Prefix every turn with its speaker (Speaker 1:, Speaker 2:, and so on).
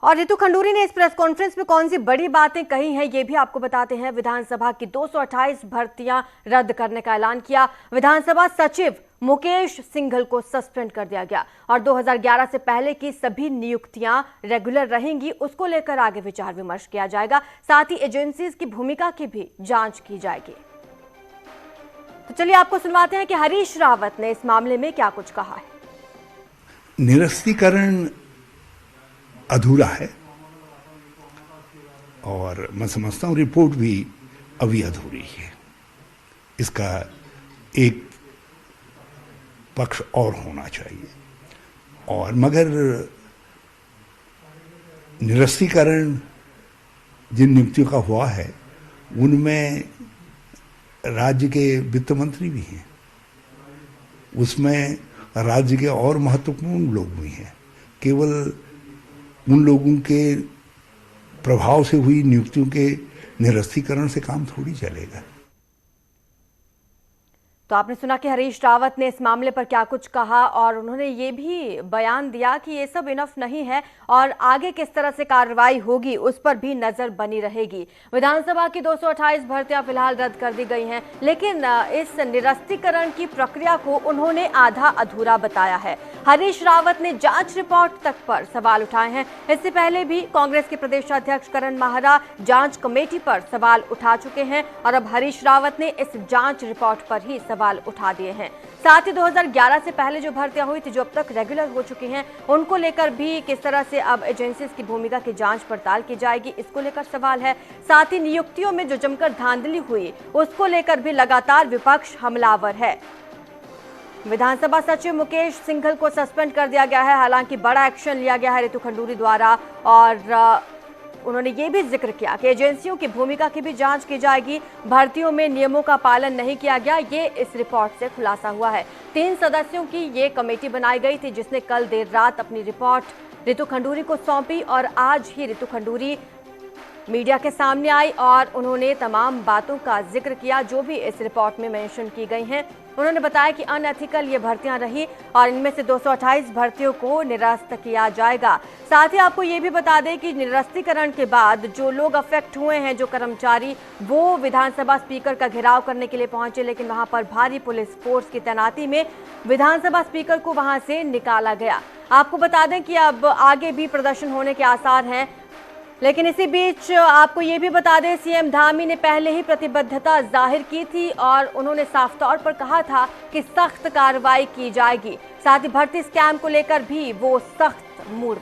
Speaker 1: और रितु खंडूरी ने इस प्रेस कॉन्फ्रेंस में कौन सी बड़ी बातें कही हैं, ये भी आपको बताते हैं। विधानसभा की 228 भर्तियां रद्द करने का ऐलान किया। विधानसभा सचिव मुकेश सिंघल को सस्पेंड कर दिया गया और 2011 से पहले की सभी नियुक्तियां रेगुलर रहेंगी, उसको लेकर आगे विचार विमर्श किया जाएगा। साथ ही एजेंसीज की भूमिका की भी जांच की जाएगी। तो चलिए आपको सुनवाते हैं कि हरीश रावत ने इस मामले में क्या कुछ कहा है।
Speaker 2: निरस्तीकरण अधूरा है और मैं समझता हूं रिपोर्ट भी अभी अधूरी है। इसका एक पक्ष और होना चाहिए। और मगर निरस्तीकरण जिन नियुक्तियों का हुआ है उनमें राज्य के वित्त मंत्री भी हैं, उसमें राज्य के और महत्वपूर्ण लोग भी हैं। केवल उन लोगों के प्रभाव से हुई नियुक्तियों के निरस्तीकरण से काम थोड़ी चलेगा।
Speaker 1: तो आपने सुना कि हरीश रावत ने इस मामले पर क्या कुछ कहा और उन्होंने ये भी बयान दिया कि ये सब इनफ नहीं है और आगे किस तरह से कार्रवाई होगी उस पर भी नजर बनी रहेगी। विधानसभा की 228 भर्तियां फिलहाल रद्द कर दी गई हैं, लेकिन इस निरस्तीकरण की प्रक्रिया को उन्होंने आधा अधूरा बताया है। हरीश रावत ने जांच रिपोर्ट तक पर सवाल उठाए हैं। इससे पहले भी कांग्रेस के प्रदेशाध्यक्ष करण माहरा जांच कमेटी पर सवाल उठा चुके हैं और अब हरीश रावत ने इस जांच रिपोर्ट पर ही सवाल उठा दिए हैं। साथ ही 2011 से पहले जो भर्तियां हुई थी, जो अब तक रेगुलर हो चुकी हैं, उनको लेकर भी किस तरह से अब एजेंसीज की भूमिका की जांच पड़ताल की जाएगी, इसको लेकर सवाल है। साथ ही नियुक्तियों में जो जमकर धांधली हुई उसको लेकर भी लगातार विपक्ष हमलावर है। विधानसभा सचिव मुकेश सिंघल को सस्पेंड कर दिया गया है। हालांकि बड़ा एक्शन लिया गया है रितु खंडूरी द्वारा और उन्होंने ये भी जिक्र किया कि एजेंसियों की भूमिका की भी जांच की जाएगी। भर्तियों में नियमों का पालन नहीं किया गया, ये इस रिपोर्ट से खुलासा हुआ है। 3 सदस्यों की ये कमेटी बनाई गई थी जिसने कल देर रात अपनी रिपोर्ट रितु खंडूरी को सौंपी और आज ही रितु खंडूरी मीडिया के सामने आई और उन्होंने तमाम बातों का जिक्र किया जो भी इस रिपोर्ट में मेंशन की गई हैं। उन्होंने बताया कि अनएथिकल ये भर्तियां रही और इनमें से 228 भर्तियों को निरस्त किया जाएगा। साथ ही आपको ये भी बता दें कि निरस्तीकरण के बाद जो लोग अफेक्ट हुए हैं, जो कर्मचारी, वो विधानसभा स्पीकर का घेराव करने के लिए पहुंचे, लेकिन वहां पर भारी पुलिस फोर्स की तैनाती में विधानसभा स्पीकर को वहां से निकाला गया। आपको बता दें कि अब आगे भी प्रदर्शन होने के आसार हैं, लेकिन इसी बीच आपको ये भी बता दें सीएम धामी ने पहले ही प्रतिबद्धता जाहिर की थी और उन्होंने साफ तौर पर कहा था कि सख्त कार्रवाई की जाएगी। साथ ही भर्ती स्कैम को लेकर भी वो सख्त मूड